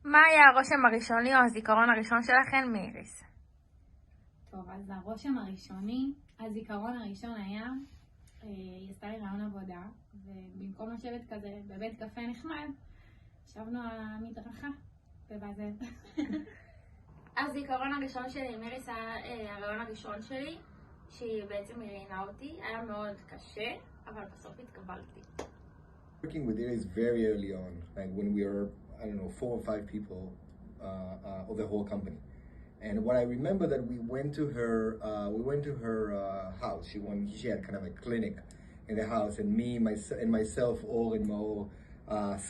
מה היה הרושם הראשוני או הזיכרון הראשון שלכן מאיריס? טוב, אז הרושם הראשוני, הזיכרון הראשון היה, היא עשתה לי רעיון עבודה, ובמקום לשבת כזה בבית קפה נחמד, ישבנו על המדרכה בבאזל. הזיכרון הראשון שלי עם איריס היה הרעיון הראשון שלי, שהיא בעצם ראיינה אותי, היה מאוד קשה, אבל בסוף התקבלתי. Working with Iris very early on, like when we were, I don't know, 4 or 5 people of the whole company. And what I remember that we went to her house. She had kind of a clinic in the house, and myself, all in my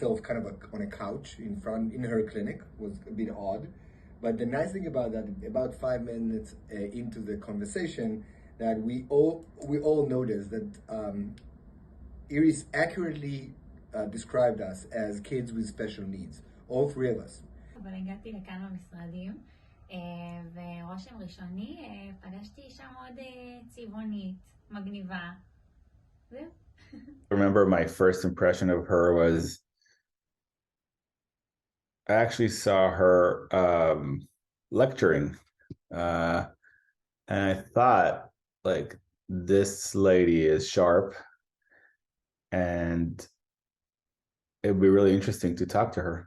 self, kind of on a couch in her clinic, was a bit odd. But the nice thing about that, about 5 minutes into the conversation, that we all noticed that Iris accurately described us as kids with special needs, all 3 of us. אבל הגעתי לכאן במשרדים, ורושם ראשוני, פגשתי אישה מאוד צבעונית, מגניבה. זהו. I remember my first impression of her was I actually saw her lecturing, and I thought, like, this lady is sharp, and it would be really interesting to talk to her.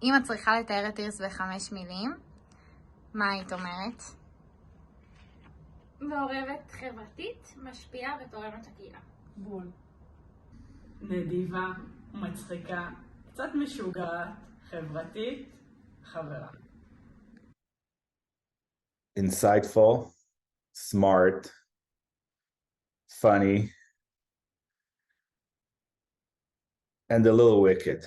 אם את צריכה לתאר את איריס ב5 מילים, מה היית אומרת? מעורבת חברתית, משפיעה ותורמת לקהילה. בול. נדיבה, מצחיקה, קצת משוגעת, חברתית, חברה. Insightful, smart, funny, and a little wicked.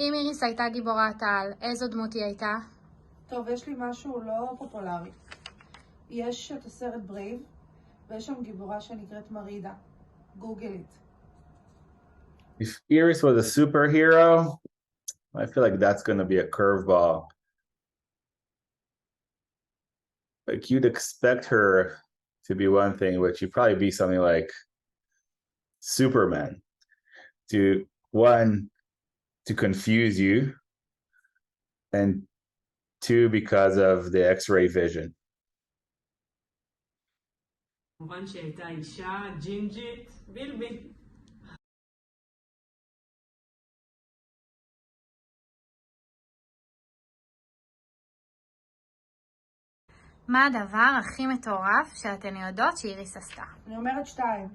אם איריס הייתה גיבורת על, איזו דמות היא הייתה? טוב, יש לי משהו לא פופולרי. יש את הסרט ברייב, ויש שם גיבורה שנקראת מרידה. גוגל את. If Iris was a superhero, I feel like that's going to be a curveball. Like, you'd expect her to be one thing, but she'd probably be something like Superman. To confuse you, and 2, because of the X-ray vision. כמובן שהייתה אישה ג'ינג'ית, בילבי. מה הדבר הכי מטורף שאתן יודעות שאיריס עשתה? אני אומרת 2.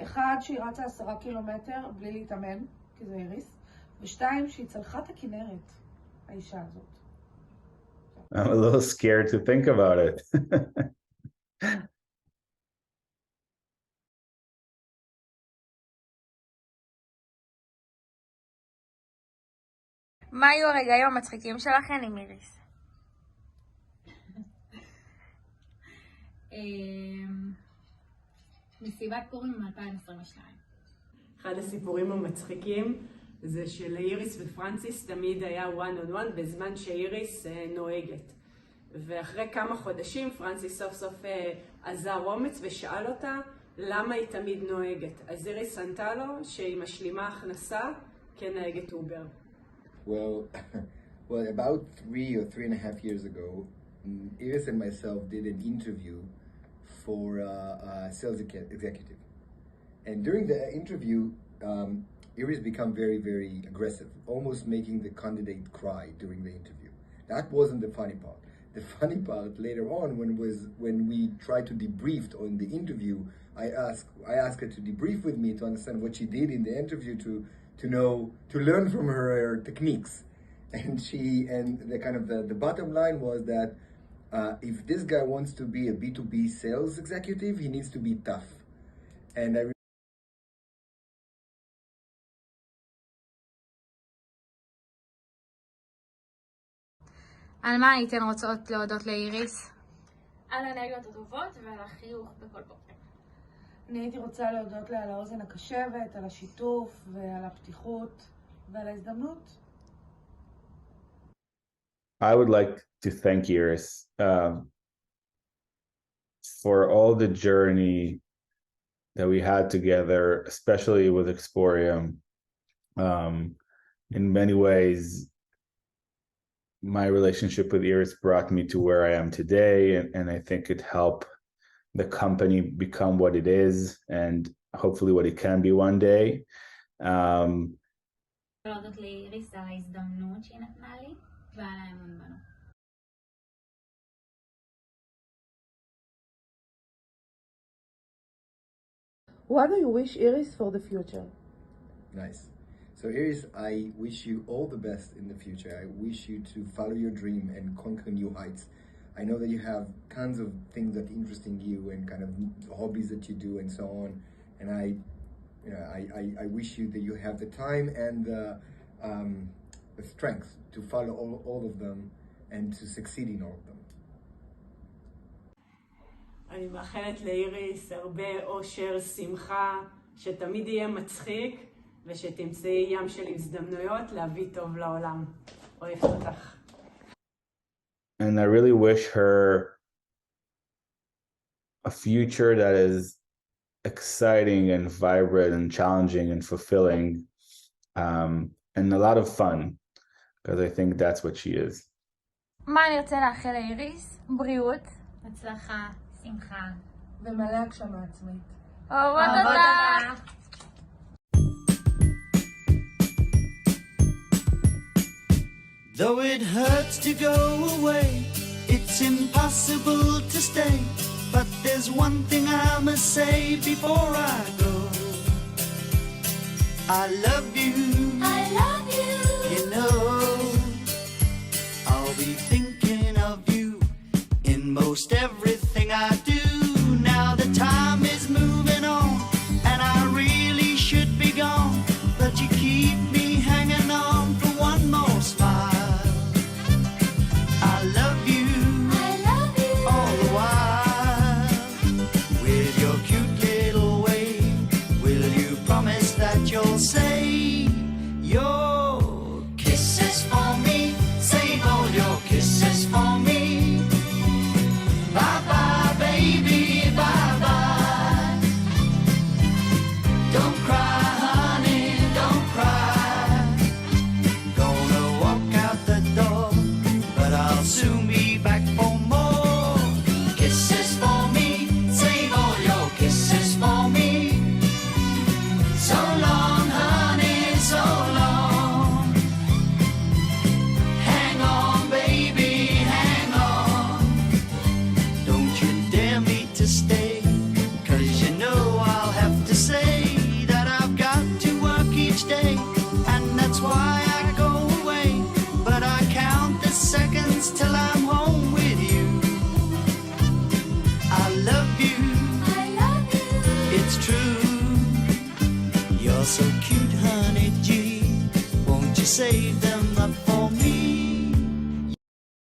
1, שהיא רצה 10 קילומטר בלי להתאמן, כי זה איריס. ו2, שהיא צלחה את הכנרת, האישה הזאת. I'm a little scared to think about it. מה היו הרגעים המצחיקים שלכן עם איריס? מסיבת פורים 2022. אחד הסיפורים המצחיקים זה שלאיריס ופרנסיס תמיד היה one on one בזמן שאיריס נוהגת. ואחרי כמה חודשים פרנסיס סוף סוף עזר אומץ ושאל אותה למה היא תמיד נוהגת. אז איריס ענתה לו שהיא משלימה הכנסה כנהגת אובר. Well, about 3 or 3.5 years ago, Iris and myself did an interview for a sales executive. And during the interview, Iris became very, very aggressive, almost making the candidate cry during the interview. That wasn't the funny part. The funny part later on, when we tried to debrief on the interview, I asked her to debrief with me to understand what she did in the interview to learn from her techniques. And the bottom line was that if this guy wants to be a B2B sales executive, he needs to be tough. And על מה הייתן רוצות להודות לאיריס? על האנרגיות הטובות ועל החיוך בכל בוקר. אני הייתי רוצה להודות לה על האוזן הקשבת, על השיתוף ועל הפתיחות ועל ההזדמנות. I would like to thank Iris for all the journey that we had together, especially with Exporium. In many ways, my relationship with Iris brought me to where I am today, and I think it helped the company become what it is, and hopefully what it can be one day. להודות לאיריס על ההזדמנות שהיא נתנה לי ועל האמון בנו. What do you wish, Iris, for the future? Nice. So Iris, I wish you all the best in the future. I wish you to follow your dream and conquer new heights. I know that you have tons of things that interesting you and kind of hobbies that you do and so on. And I wish you that you have the time and the strength to follow all of them and to succeed in all of them. אני מאחלת לאיריס הרבה אושר, שמחה, שתמיד יהיה מצחיק ושתמצאי ים של הזדמנויות להביא טוב לעולם. אוהבת אותך. And I really wish her a future that is exciting and vibrant and challenging and fulfilling, and a lot of fun, because I think that's what she is. מה אני רוצה לאחל לאיריס? בריאות. הצלחה, שמחה. ומלא הגשמה עצמית. אוהבות אותך. Though it hurts to go away, it's impossible to stay. But there's one thing I must say before I go. I love you. I love you. You know, I'll be thinking of you in most everything I do. Now the time is moving on, and I really should be gone. But you keep me hanging on for one more smile. I love you. I love you. All the while, with your cute little way, will you promise that you'll say your kisses for me? Save all your kisses for me. Bye bye, baby, bye bye. Don't cry, honey, don't cry. Gonna walk out the door, but I'll soon be back for more. Kisses for me, save all your kisses for me. So long, honey, so long. Hang on, baby, hang on. Don't you dare me to stay, 'cause you know I'll have to say that I've got to work each day, and that's why I go away. But I count the seconds till I'm home with you. I love you, I love you. it's true. You're so cute, honey G. Won't you save the